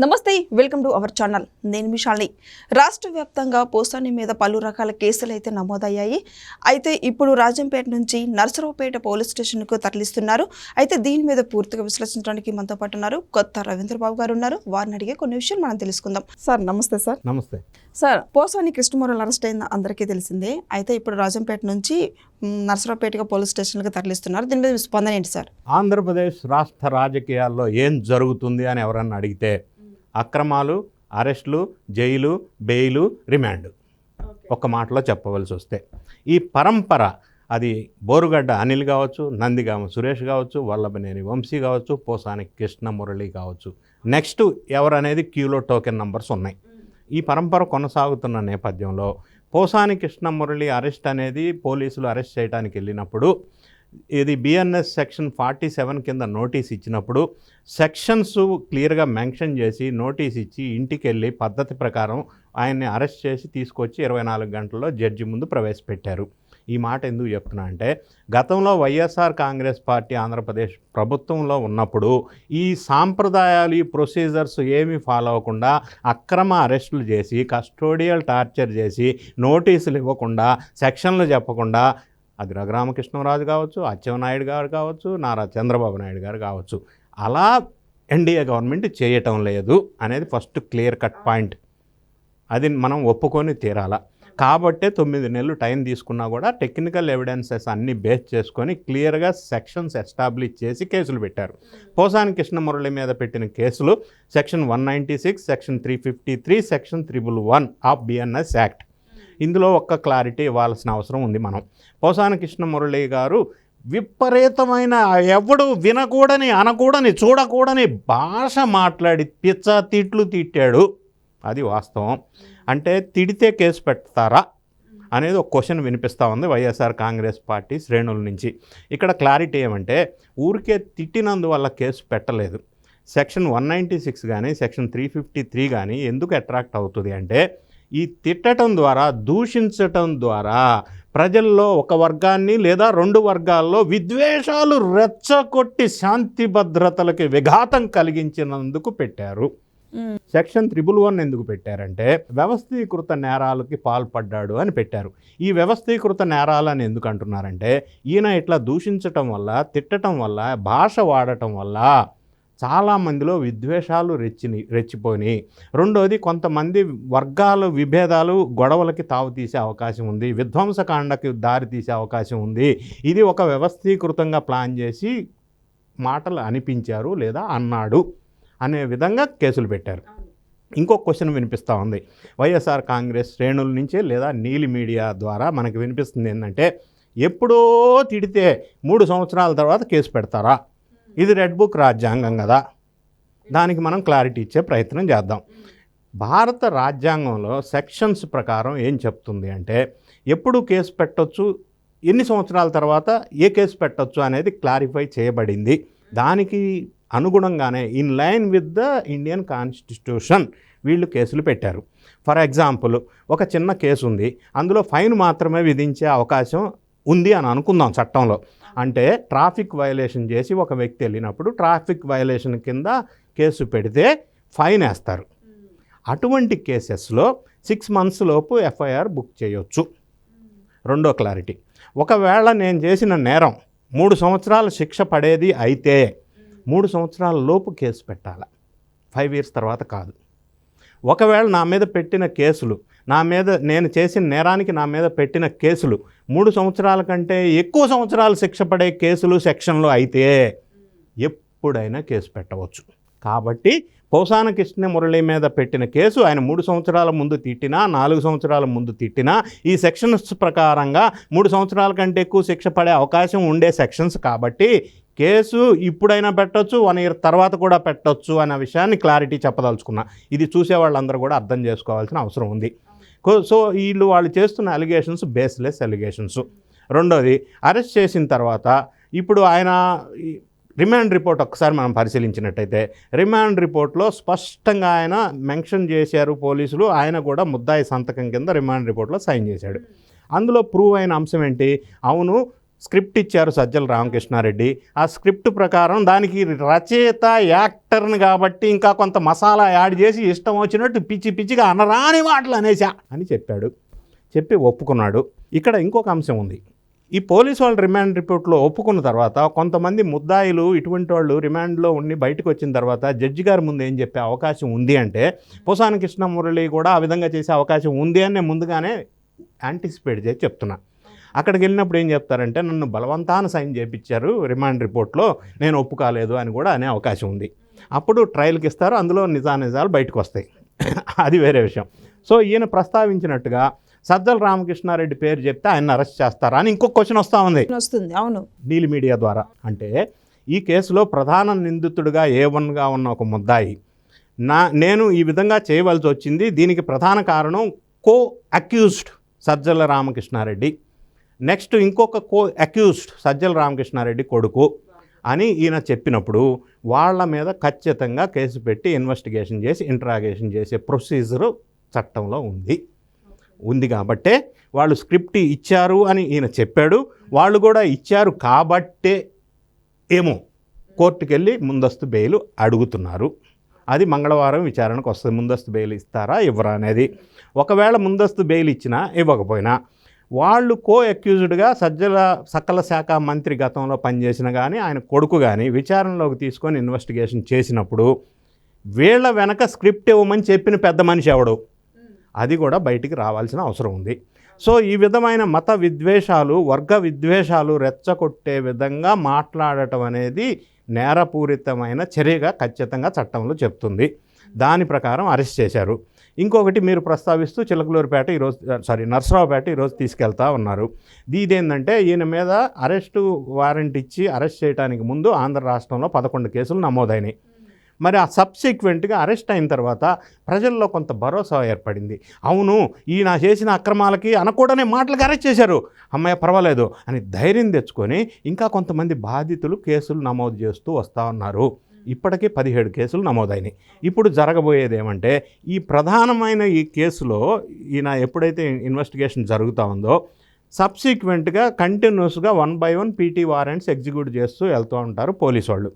నమస్తే, welcome to our channel. నేను మిషాల్ని. రాష్ట్ర వ్యాప్తంగా పోసాని మీద పలు రకాల కేసులు అయితే నమోదయ్యాయి. అయితే ఇప్పుడు రాజంపేట నుంచి నర్సరావుపేట పోలీస్ స్టేషన్కు తరలిస్తున్నారు. అయితే దీని మీద పూర్తిగా విశ్లేషించడానికి మనతో పాటు ఉన్నారు కొత్త రవీంద్రబాబు గారు ఉన్నారు. వారిని అడిగే కొన్ని విషయాలు మనం తెలుసుకుందాం. సార్ నమస్తే. సార్ నమస్తే సార్, పోసాని కృష్ణమూర్తి అరెస్ట్ అయింది అందరికీ తెలిసిందే. అయితే ఇప్పుడు రాజంపేట నుంచి నర్సరావుపేట పోలీస్ స్టేషన్కి తరలిస్తున్నారు. దీని మీద స్పందన ఏంటి సార్? ఆంధ్రప్రదేశ్ రాష్ట్ర రాజకీయాల్లో ఏం జరుగుతుంది అని ఎవరన్నా అడిగితే అక్రమాలు, అరెస్టులు, జైలు, బెయిలు, రిమాండ్ ఒక్క మాటలో చెప్పవలసి వస్తే ఈ పరంపర అది బోరుగడ్డ అనిల్ కావచ్చు, నందిగామ సురేష్ కావచ్చు, వల్లభనేని వంశీ కావచ్చు, పోసాని కృష్ణమురళి కావచ్చు, నెక్స్ట్ ఎవరనేది క్యూలో టోకెన్ నంబర్స్ ఉన్నాయి. ఈ పరంపర కొనసాగుతున్న నేపథ్యంలో పోసాని కృష్ణమురళి అరెస్ట్ అనేది పోలీసులు అరెస్ట్ చేయడానికి వెళ్ళినప్పుడు ఇది బిఎన్ఎస్ సెక్షన్ 47 కింద నోటీస్ ఇచ్చినప్పుడు సెక్షన్స్ క్లియర్గా మెన్షన్ చేసి నోటీస్ ఇచ్చి ఇంటికి వెళ్ళి పద్ధతి ప్రకారం ఆయన్ని అరెస్ట్ చేసి తీసుకొచ్చి 24 గంటల్లో జడ్జి ముందు ప్రవేశపెట్టారు. ఈ మాట ఎందుకు చెప్తున్నా అంటే గతంలో వైఎస్ఆర్ కాంగ్రెస్ పార్టీ ఆంధ్రప్రదేశ్ ప్రభుత్వంలో ఉన్నప్పుడు ఈ సాంప్రదాయాలు, ఈ ప్రొసీజర్స్ ఏమీ ఫాలో అవ్వకుండా అక్రమ అరెస్టులు చేసి కస్టోడియల్ టార్చర్ చేసి నోటీసులు ఇవ్వకుండా సెక్షన్లు చెప్పకుండా అది రఘురామకృష్ణరాజు కావచ్చు, అచ్చెన్నాయుడు గారు కావచ్చు, నారా చంద్రబాబు నాయుడు గారు కావచ్చు, అలా ఎన్డీఏ గవర్నమెంట్ చేయటం లేదు అనేది ఫస్ట్ క్లియర్ కట్ పాయింట్. అది మనం ఒప్పుకొని తీరాల. కాబట్టే 9 నెలలు టైం తీసుకున్నా కూడా టెక్నికల్ ఎవిడెన్సెస్ అన్నీ బేస్ చేసుకొని క్లియర్గా సెక్షన్స్ ఎస్టాబ్లిష్ చేసి కేసులు పెట్టారు. పోసాని కృష్ణమురళి మీద పెట్టిన కేసులు section 196, section 353, section 111 of BNS act. ఇందులో ఒక్క క్లారిటీ ఇవ్వాల్సిన అవసరం ఉంది. మనం పోసాని కృష్ణమురళి గారు విపరీతమైన ఎవడు వినకూడని, అనకూడని, చూడకూడని భాష మాట్లాడి తిట్లు తిట్టాడు. అది వాస్తవం. అంటే తిడితే కేసు పెడతారా అనేది ఒక క్వశ్చన్ వినిపిస్తూ ఉంది వైఎస్ఆర్ కాంగ్రెస్ పార్టీ శ్రేణుల నుంచి. ఇక్కడ క్లారిటీ ఏమంటే ఊరికే తిట్టినందువల్ల కేసు పెట్టలేదు. సెక్షన్ 196 కానీ సెక్షన్ 353 కానీ ఎందుకు అట్రాక్ట్ అవుతుంది అంటే ఈ తిట్టడం ద్వారా, దూషించటం ద్వారా ప్రజల్లో ఒక వర్గాన్ని లేదా 2 వర్గాల్లో విద్వేషాలు రెచ్చగొట్టి శాంతి భద్రతలకి విఘాతం కలిగించినందుకు పెట్టారు. సెక్షన్ 111 ఎందుకు పెట్టారంటే వ్యవస్థీకృత నేరాలకి పాల్పడ్డాడు అని పెట్టారు. ఈ వ్యవస్థీకృత నేరాలని ఎందుకు అంటున్నారంటే ఈయన ఇట్లా దూషించటం వల్ల, తిట్టడం వల్ల, భాష వాడటం వల్ల చాలామందిలో విద్వేషాలు రెచ్చిపోయినాయి. రెండోది కొంతమంది వర్గాల విభేదాలు, గొడవలకి తావుతీసే అవకాశం ఉంది, విధ్వంసకాండకి దారి తీసే అవకాశం ఉంది. ఇది ఒక వ్యవస్థీకృతంగా ప్లాన్ చేసి మాటలు అనిపించారు లేదా అన్నాడు అనే విధంగా కేసులు పెట్టారు. ఇంకొక క్వశ్చన్ వినిపిస్తూ ఉంది వైఎస్ఆర్ కాంగ్రెస్ శ్రేణుల నుంచే లేదా నీలి మీడియా ద్వారా మనకు వినిపిస్తుంది ఏంటంటే ఎప్పుడో తిడితే 3 సంవత్సరాల తర్వాత కేసు పెడతారా? ఇది రెడ్ బుక్ రాజ్యాంగం కదా. దానికి మనం క్లారిటీ ఇచ్చే ప్రయత్నం చేద్దాం. భారత రాజ్యాంగంలో సెక్షన్స్ ప్రకారం ఏం చెప్తుంది అంటే ఎప్పుడు కేసు పెట్టొచ్చు, ఎన్ని సంవత్సరాల తర్వాత ఏ కేసు పెట్టొచ్చు అనేది క్లారిఫై చేయబడింది. దానికి అనుగుణంగానే in line with the Indian constitution వీళ్ళు కేసులు పెట్టారు. ఫర్ ఎగ్జాంపుల్ ఒక చిన్న కేసు ఉంది, అందులో ఫైన్ మాత్రమే విధించే అవకాశం ఉంది అని అనుకుందాం చట్టంలో. అంటే ట్రాఫిక్ వయలేషన్ చేసి ఒక వ్యక్తి వెళ్ళినప్పుడు ట్రాఫిక్ వయలేషన్ కింద కేసు పెడితే ఫైన్ వేస్తారు. అటువంటి కేసెస్లో 6 months లోపు ఎఫ్ఐఆర్ బుక్ చేయొచ్చు. రెండో క్లారిటీ, ఒకవేళ నేను చేసిన నేరం 3 సంవత్సరాల శిక్ష పడేది అయితే 3 సంవత్సరాల లోపు కేసు పెట్టాలి, 5 years తర్వాత కాదు. ఒకవేళ నా మీద పెట్టిన కేసులు, నేను చేసిన నేరానికి నా మీద పెట్టిన కేసులు 3 సంవత్సరాల కంటే ఎక్కువ సంవత్సరాలు శిక్ష పడే కేసులు సెక్షన్లో అయితే ఎప్పుడైనా కేసు పెట్టవచ్చు. కాబట్టి పోసాని కృష్ణమురళి మీద పెట్టిన కేసు ఆయన 3 సంవత్సరాల ముందు తిట్టినా, 4 సంవత్సరాల ముందు తిట్టినా ఈ సెక్షన్స్ ప్రకారంగా 3 సంవత్సరాల కంటే ఎక్కువ శిక్ష పడే అవకాశం ఉండే సెక్షన్స్ కాబట్టి కేసు ఇప్పుడైనా పెట్టొచ్చు, 1 year తర్వాత కూడా పెట్టొచ్చు అనే విషయాన్ని క్లారిటీ చెప్పదలుచుకున్నా. ఇది చూసే వాళ్ళందరూ కూడా అర్థం చేసుకోవాల్సిన అవసరం ఉంది. సో వాళ్ళు చేస్తున్న అలిగేషన్స్ బేస్లెస్ అలిగేషన్స్. రెండోది, అరెస్ట్ చేసిన తర్వాత ఇప్పుడు ఆయన రిమాండ్ రిపోర్ట్ ఒక్కసారి మనం పరిశీలించినట్టయితే రిమాండ్ రిపోర్ట్లో స్పష్టంగా ఆయన మెన్షన్ చేశారు పోలీసులు. ఆయన కూడా ముద్దాయి సంతకం కింద రిమాండ్ రిపోర్ట్లో సైన్ చేశాడు. అందులో ప్రూవ్ అయిన అంశం ఏంటి? అవును, స్క్రిప్ట్ ఇచ్చారు సజ్జల రామకృష్ణారెడ్డి. ఆ స్క్రిప్ట్ ప్రకారం దానికి రచయిత యాక్టర్ని కాబట్టి ఇంకా కొంత మసాలా యాడ్ చేసి ఇష్టం వచ్చినట్టు పిచ్చి పిచ్చిగా అనరాని మాటలు అనేసా అని చెప్పాడు. చెప్పి ఒప్పుకున్నాడు. ఇక్కడ ఇంకొక అంశం ఉంది. ఈ పోలీసు వాళ్ళు రిమాండ్ రిపోర్ట్లో ఒప్పుకున్న తర్వాత కొంతమంది ముద్దాయిలు ఇటువంటి వాళ్ళు రిమాండ్లో ఉండి బయటకు వచ్చిన తర్వాత జడ్జి గారి ముందు ఏం చెప్పే అవకాశం ఉంది అంటే పోసాని కృష్ణమురళి కూడా ఆ విధంగా చేసే అవకాశం ఉంది అని నేను ముందుగానే యాంటిసిపేట్ చేసి చెప్తున్నా. అక్కడికి వెళ్ళినప్పుడు ఏం చెప్తారంటే నన్ను బలవంతాన సైన్ చేయించారు రిమాండ్ రిపోర్ట్లో, నేను ఒప్పుకోలేదు అని కూడా అనే అవకాశం ఉంది. అప్పుడు ట్రయల్కి ఇస్తారు, అందులో నిజాలు బయటకు వస్తాయి. అది వేరే విషయం. సో ఈయన ప్రస్తావించినట్టుగా సజ్జల రామకృష్ణారెడ్డి పేరు చెప్తే ఆయన అరెస్ట్ చేస్తారా అని ఇంకొక క్వశ్చన్ వస్తుంది. అవును, నీలి మీడియా ద్వారా. అంటే ఈ కేసులో ప్రధాన నిందితుడిగా A1గా ఉన్న ఒక ముద్దాయి నేను ఈ విధంగా చేయవలసి వచ్చింది, దీనికి ప్రధాన కారణం co accused Sajjala Ramakrishna Reddy, next ఇంకొక కో అక్యూజ్డ్ సజ్జల రామకృష్ణారెడ్డి కొడుకు అని ఈయన చెప్పినప్పుడు వాళ్ళ మీద ఖచ్చితంగా కేసు పెట్టి ఇన్వెస్టిగేషన్ చేసి ఇంట్రాగేషన్ చేసే ప్రొసీజరు చట్టంలో ఉంది కాబట్టే వాళ్ళు స్క్రిప్ట్ ఇచ్చారు అని ఈయన చెప్పాడు. వాళ్ళు కూడా ఇచ్చారు కాబట్టే ఏమో కోర్టుకు వెళ్ళి ముందస్తు బెయిల్ అడుగుతున్నారు. అది మంగళవారం విచారణకు వస్తుంది. ముందస్తు బెయిల్ ఇస్తారా ఇవ్వరా అనేది. ఒకవేళ ముందస్తు బెయిల్ ఇచ్చినా ఇవ్వకపోయినా వాళ్ళు కో అక్యూజ్డ్గా సకల శాఖ మంత్రి గతంలో పనిచేసిన కానీ ఆయన కొడుకు కానీ విచారణలోకి తీసుకొని ఇన్వెస్టిగేషన్ చేసినప్పుడు వీళ్ళ వెనక స్క్రిప్ట్ ఇవ్వమని చెప్పిన పెద్ద మనిషి ఎవడు అది కూడా బయటికి రావాల్సిన అవసరం ఉంది. సో ఈ విధమైన మత విద్వేషాలు, వర్గ విద్వేషాలు రెచ్చగొట్టే విధంగా మాట్లాడటం అనేది నేరపూరితమైన చర్యగా ఖచ్చితంగా చట్టంలో చెప్తుంది. దాని ప్రకారం అరెస్ట్ చేశారు. ఇంకొకటి మీరు ప్రస్తావిస్తూ చిలకలూరుపేట నర్సరావుపేట ఈరోజు తీసుకెళ్తా ఉన్నారు. ఇదేంటంటే ఈయన మీద అరెస్టు వారెంట్ ఇచ్చి అరెస్ట్ చేయడానికి ముందు ఆంధ్ర రాష్ట్రంలో 11 కేసులు నమోదైనాయి. మరి ఆ సబ్సిక్వెంట్గా అరెస్ట్ అయిన తర్వాత ప్రజల్లో కొంత భరోసా ఏర్పడింది. అవును, ఈయన చేసిన అక్రమాలకి అనకూడనే మాటలకు అరెస్ట్ చేశారు, అమ్మాయి పర్వాలేదు అని ధైర్యం తెచ్చుకొని ఇంకా కొంతమంది బాధితులు కేసులు నమోదు చేస్తూ వస్తూ ఉన్నారు. ఇప్పటికీ 17 కేసులు నమోదైనాయి. ఇప్పుడు జరగబోయేది ఏమంటే ఈ ప్రధానమైన ఈ కేసులో ఈయన ఎప్పుడైతే ఇన్వెస్టిగేషన్ జరుగుతూ ఉందో సబ్సిక్వెంట్గా కంటిన్యూస్గా 1 by 1 పీటీ వారెంట్స్ ఎగ్జిక్యూట్ చేస్తూ వెళ్తూ ఉంటారు పోలీసు వాళ్ళు.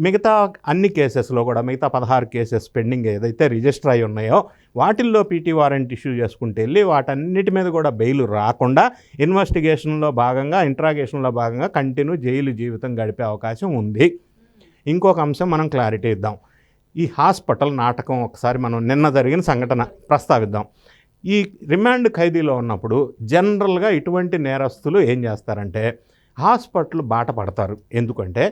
మిగతా అన్ని కేసెస్లో కూడా మిగతా 16 కేసెస్ పెండింగ్ ఏదైతే రిజిస్టర్ అయి ఉన్నాయో వాటిల్లో పీటీ వారెంట్ ఇష్యూ చేసుకుంటూ వెళ్ళి వాటన్నిటి మీద కూడా బెయిల్ రాకుండా ఇన్వెస్టిగేషన్లో భాగంగా ఇంట్రాగేషన్లో భాగంగా కంటిన్యూ జైలు జీవితం గడిపే అవకాశం ఉంది. ఇంకొక అంశం మనం క్లారిటీ ఇద్దాం. ఈ హాస్పిటల్ నాటకం ఒకసారి మనం నిన్న జరిగిన సంఘటన ప్రస్తావిద్దాం. ఈ రిమాండ్ ఖైదీలో ఉన్నప్పుడు జనరల్గా ఇటువంటి నేరస్తులు ఏం చేస్తారంటే హాస్పిటల్ బాట పడతారు. ఎందుకంటే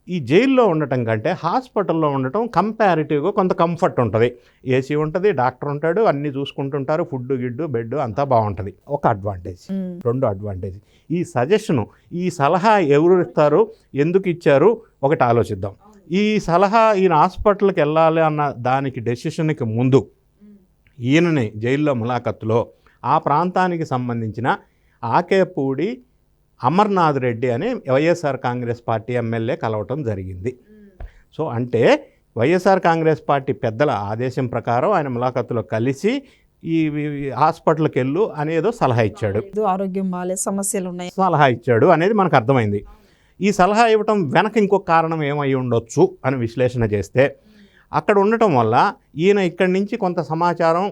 ఈ జైల్లో ఉండటం కంటే హాస్పిటల్లో ఉండటం కంపారిటివ్గా కొంత కంఫర్ట్ ఉంటుంది. ఏసీ ఉంటుంది, డాక్టర్ ఉంటాడు, అన్నీ చూసుకుంటుంటారు, ఫుడ్ గిడ్డు బెడ్ అంతా బాగుంటుంది. ఒక అడ్వాంటేజ్. 2 అడ్వాంటేజ్, ఈ సజెషను, ఈ సలహా ఎవరు ఇస్తారు, ఎందుకు ఇచ్చారు ఒకటి ఆలోచిద్దాం. ఈ సలహా ఈయన హాస్పిటల్కి వెళ్ళాలి అన్న దానికి డెసిషన్కి ముందు ఈయనని జైల్లో ములాఖత్తులో ఆ ప్రాంతానికి సంబంధించిన ఆకేపూడి అమర్నాథ్ రెడ్డి అనే వైఎస్ఆర్ కాంగ్రెస్ పార్టీ ఎమ్మెల్యే కలవటం జరిగింది. సో అంటే వైఎస్ఆర్ కాంగ్రెస్ పార్టీ పెద్దల ఆదేశం ప్రకారం ఆయన ములాఖత్తులో కలిసి ఈ హాస్పిటల్కి వెళ్ళు అనేదో సలహా ఇచ్చాడు. ఆరోగ్యం బాగాలేదు, సమస్యలు ఉన్నాయి, సలహా ఇచ్చాడు అనేది మనకు అర్థమైంది. ఈ సలహా ఇవ్వటం వెనక ఇంకొక కారణం ఏమై ఉండొచ్చు అని విశ్లేషణ చేస్తే అక్కడ ఉండటం వల్ల ఈయన ఇక్కడి నుంచి కొంత సమాచారం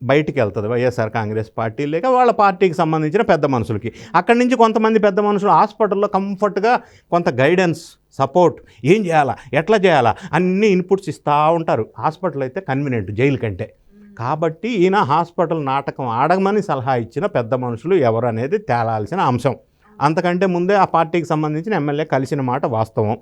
బయటికి వెళ్తుంది వైఎస్ఆర్ కాంగ్రెస్ పార్టీ లేక వాళ్ళ పార్టీకి సంబంధించిన పెద్ద మనుషులకి. అక్కడి నుంచి కొంతమంది పెద్ద మనుషులు హాస్పిటల్లో కంఫర్ట్గా కొంత గైడెన్స్, సపోర్ట్, ఏం చేయాలా, ఎట్లా చేయాలా అన్ని ఇన్పుట్స్ ఇస్తూ ఉంటారు. హాస్పిటల్ అయితే కన్వీనియంట్ జైలు కంటే. కాబట్టి ఈయన హాస్పిటల్ నాటకం ఆడమని సలహా ఇచ్చిన పెద్ద మనుషులు ఎవరు అనేది తేలాల్సిన అంశం. అంతకంటే ముందే ఆ పార్టీకి సంబంధించిన ఎమ్మెల్యే కలిసిన మాట వాస్తవం.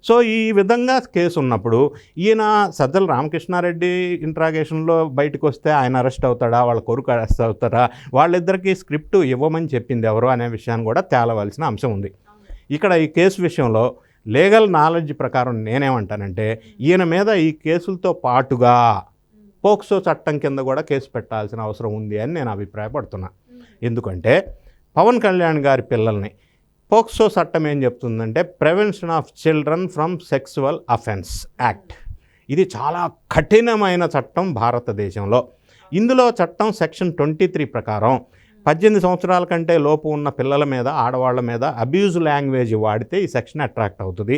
సో ఈ విధంగా కేసు ఉన్నప్పుడు ఈయన సజ్జల రామకృష్ణారెడ్డి ఇంట్రాగేషన్లో బయటకు వస్తే ఆయన అరెస్ట్ అవుతాడా, వాళ్ళ కొడుకు అరెస్ట్ అవుతారా, వాళ్ళిద్దరికీ స్క్రిప్ట్ ఇవ్వమని చెప్పింది ఎవరు అనే విషయాన్ని కూడా తేలవలసిన అంశం ఉంది. ఇక్కడ ఈ కేసు విషయంలో లీగల్ నాలెడ్జ్ ప్రకారం నేనేమంటానంటే ఈయన మీద ఈ కేసులతో పాటుగా పోక్సో చట్టం కింద కూడా కేసు పెట్టాల్సిన అవసరం ఉంది అని నేను అభిప్రాయపడుతున్నా. ఎందుకంటే పవన్ కళ్యాణ్ గారి పిల్లల్ని పోక్సో చట్టం ఏం చెప్తుందంటే prevention of children from sexual offence act. ఇది చాలా కఠినమైన చట్టం భారతదేశంలో. ఇందులో చట్టం సెక్షన్ 23 ప్రకారం 18 సంవత్సరాల కంటే లోపు ఉన్న పిల్లల మీద, ఆడవాళ్ళ మీద అబ్యూజ్ లాంగ్వేజ్ వాడితే ఈ సెక్షన్ అట్రాక్ట్ అవుతుంది,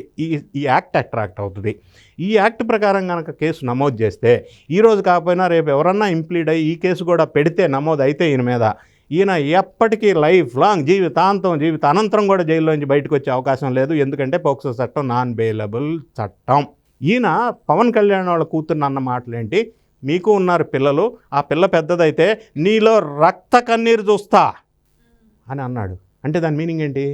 ఈ యాక్ట్ అట్రాక్ట్ అవుతుంది. ఈ యాక్ట్ ప్రకారం కనుక కేసు నమోదు చేస్తే ఈరోజు కాకపోయినా రేపు ఎవరన్నా ఇంప్లీడ్ అయ్యి ఈ కేసు కూడా పెడితే, నమోదు అయితే ఈయన మీద, ఈయన ఎప్పటికీ లైఫ్ లాంగ్ జీవిత అనంతరం కూడా జైల్లోంచి బయటకు వచ్చే అవకాశం లేదు. ఎందుకంటే పోక్సో చట్టం నాన్ బెయిలబుల్ చట్టం. ఈయన పవన్ కళ్యాణ్ వాళ్ళ కూతుర్ని అన్న మాటలేంటి, మీకు ఉన్నారు పిల్లలు, ఆ పిల్ల పెద్దదైతే నీలో రక్త కన్నీరు చూస్తా అని అన్నాడు. అంటే దాని మీనింగ్ ఏంటి,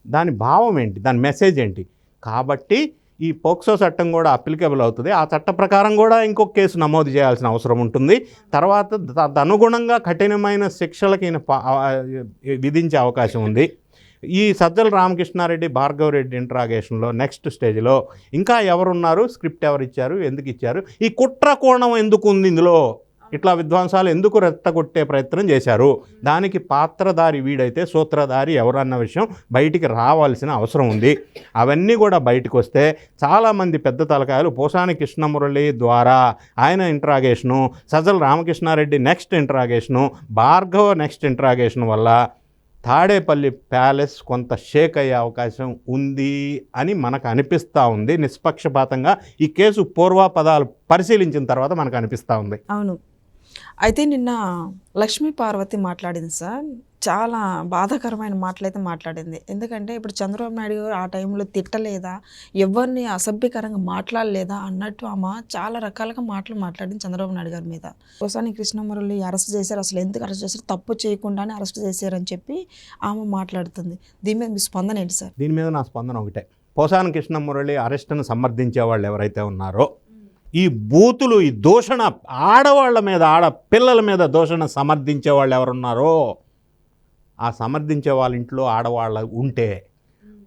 దాని భావం ఏంటి, దాని మెసేజ్ ఏంటి? కాబట్టి ఈ పోక్సో చట్టం కూడా అప్లికేబుల్ అవుతుంది. ఆ చట్ట ప్రకారం కూడా ఇంకొక కేసు నమోదు చేయాల్సిన అవసరం ఉంటుంది. తర్వాత తదనుగుణంగా కఠినమైన శిక్షలకి విధించే అవకాశం ఉంది. ఈ సజ్జల రామకృష్ణారెడ్డి, భార్గవరెడ్డి ఇంట్రాగేషన్లో నెక్స్ట్ స్టేజ్లో ఇంకా ఎవరున్నారు, స్క్రిప్ట్ ఎవరు ఇచ్చారు, ఎందుకు ఇచ్చారు, ఈ కుట్ర కోణం ఎందుకు ఉంది ఇందులో, ఇట్లా విధ్వంసాలు ఎందుకు రెత్తగొట్టే ప్రయత్నం చేశారు, దానికి పాత్రధారి వీడైతే సూత్రధారి ఎవరన్న విషయం బయటికి రావాల్సిన అవసరం ఉంది. అవన్నీ కూడా బయటకు వస్తే చాలామంది పెద్ద తలకాయలు పోసాని కృష్ణమురళి ద్వారా ఆయన ఇంట్రాగేషను, Sajjala Ramakrishna Reddy next ఇంట్రాగేషను, Bhargava next interrogation వల్ల తాడేపల్లి ప్యాలెస్ కొంత షేక్ అయ్యే అవకాశం ఉంది అని మనకు అనిపిస్తూ ఉంది. నిష్పక్షపాతంగా ఈ కేసు పూర్వాపదాలు పరిశీలించిన తర్వాత మనకు అనిపిస్తూ ఉంది. అవును. అయితే నిన్న లక్ష్మీ పార్వతి మాట్లాడింది సార్, చాలా బాధాకరమైన మాటలైతే మాట్లాడింది. ఎందుకంటే ఇప్పుడు చంద్రబాబు నాయుడు గారు ఆ టైంలో తిట్టలేదా, ఎవరిని అసభ్యకరంగా మాట్లాడలేదా అన్నట్టు ఆమె చాలా రకాలుగా మాట్లాడింది చంద్రబాబు నాయుడు గారి మీద. పోసాని కృష్ణమురళి అరెస్ట్ చేశారు, అసలు ఎందుకు అరెస్ట్ చేశారు, తప్పు చేయకుండానే అరెస్ట్ చేశారని చెప్పి ఆమె మాట్లాడుతుంది. దీని మీద మీ స్పందన ఏంటి సార్? దీని మీద నా స్పందన ఒకటే, పోసాని కృష్ణమురళి అరెస్ట్ను సమర్థించే వాళ్ళు ఎవరైతే ఉన్నారో, ఈ బూతులు, ఈ దూషణ, ఆడవాళ్ళ మీద, ఆడపిల్లల మీద దూషణ సమర్థించే వాళ్ళు ఎవరున్నారో, ఆ సమర్థించే వాళ్ళ ఇంట్లో ఆడవాళ్ళ ఉంటే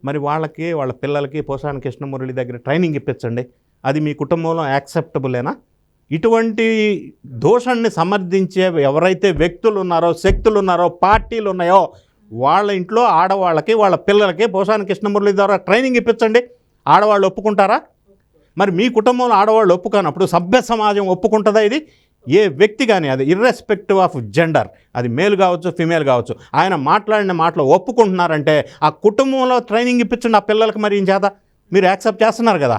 మరి వాళ్ళకి, వాళ్ళ పిల్లలకి పోసాని కృష్ణమురళి దగ్గర ట్రైనింగ్ ఇప్పించండి. అది మీ కుటుంబంలో యాక్సెప్టబులేనా? ఇటువంటి దూషణని సమర్థించే ఎవరైతే వ్యక్తులు ఉన్నారో, శక్తులు ఉన్నారో, పార్టీలు ఉన్నాయో వాళ్ళ ఇంట్లో ఆడవాళ్ళకి, వాళ్ళ పిల్లలకి పోసాని కృష్ణమురళి ద్వారా ట్రైనింగ్ ఇప్పించండి. ఆడవాళ్ళు ఒప్పుకుంటారా? మరి మీ కుటుంబంలో ఆడవాళ్ళు ఒప్పుకోనప్పుడు సభ్య సమాజం ఒప్పుకుంటుందా? ఇది ఏ వ్యక్తి కానీ, అది ఇర్రెస్పెక్టివ్ ఆఫ్ జెండర్, అది మేల్ కావచ్చు, ఫిమేల్ కావచ్చు, ఆయన మాట్లాడిన మాటలు ఒప్పుకుంటున్నారంటే ఆ కుటుంబంలో ట్రైనింగ్ ఇప్పించండి ఆ పిల్లలకి. మరి ఏం చేత మీరు యాక్సెప్ట్ చేస్తున్నారు కదా,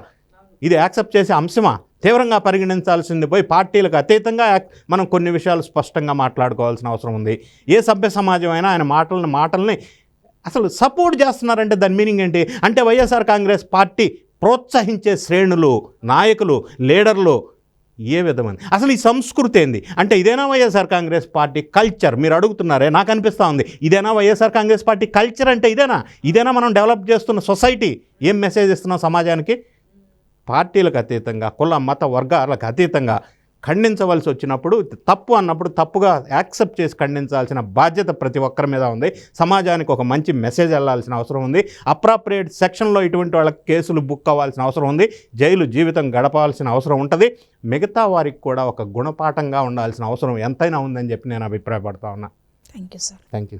ఇది యాక్సెప్ట్ చేసే అంశమా? తీవ్రంగా పరిగణించాల్సింది పోయి పార్టీలకు అతీతంగా మనం కొన్ని విషయాలు స్పష్టంగా మాట్లాడుకోవాల్సిన అవసరం ఉంది. ఏ సభ్య సమాజం అయినా ఆయన మాటల్ని అసలు సపోర్ట్ చేస్తున్నారంటే దాని మీనింగ్ ఏంటి? అంటే వైఎస్ఆర్ కాంగ్రెస్ పార్టీ ప్రోత్సహించే శ్రేణులు, నాయకులు, లీడర్లు ఏ విధమైన అసలు ఈ సంస్కృతి ఏంది? అంటే ఇదేనా వైఎస్ఆర్ కాంగ్రెస్ పార్టీ కల్చర్? మీరు అడుగుతున్నారే, నాకు అనిపిస్తూ ఉంది ఇదేనా వైఎస్ఆర్ కాంగ్రెస్ పార్టీ కల్చర్? అంటే ఇదేనా మనం డెవలప్ చేస్తున్న సొసైటీ? ఏం మెసేజ్ ఇస్తున్నాం సమాజానికి? పార్టీలకు అతీతంగా, కుల మత వర్గాలకు అతీతంగా ఖండించవలసి వచ్చినప్పుడు, తప్పు అన్నప్పుడు తప్పుగా యాక్సెప్ట్ చేసి ఖండించాల్సిన బాధ్యత ప్రతి ఒక్కరి మీద ఉంది. సమాజానికి ఒక మంచి మెసేజ్ వెళ్ళాల్సిన అవసరం ఉంది. అప్రాప్రియేట్ సెక్షన్లో ఇటువంటి వాళ్ళకి కేసులు బుక్ అవ్వాల్సిన అవసరం ఉంది. జైలు జీవితం గడపాల్సిన అవసరం ఉంటుంది. మిగతా వారికి కూడా ఒక గుణపాఠంగా ఉండాల్సిన అవసరం ఎంతైనా ఉందని చెప్పి నేను అభిప్రాయపడతా ఉన్నా. Thank you sir. Thank you.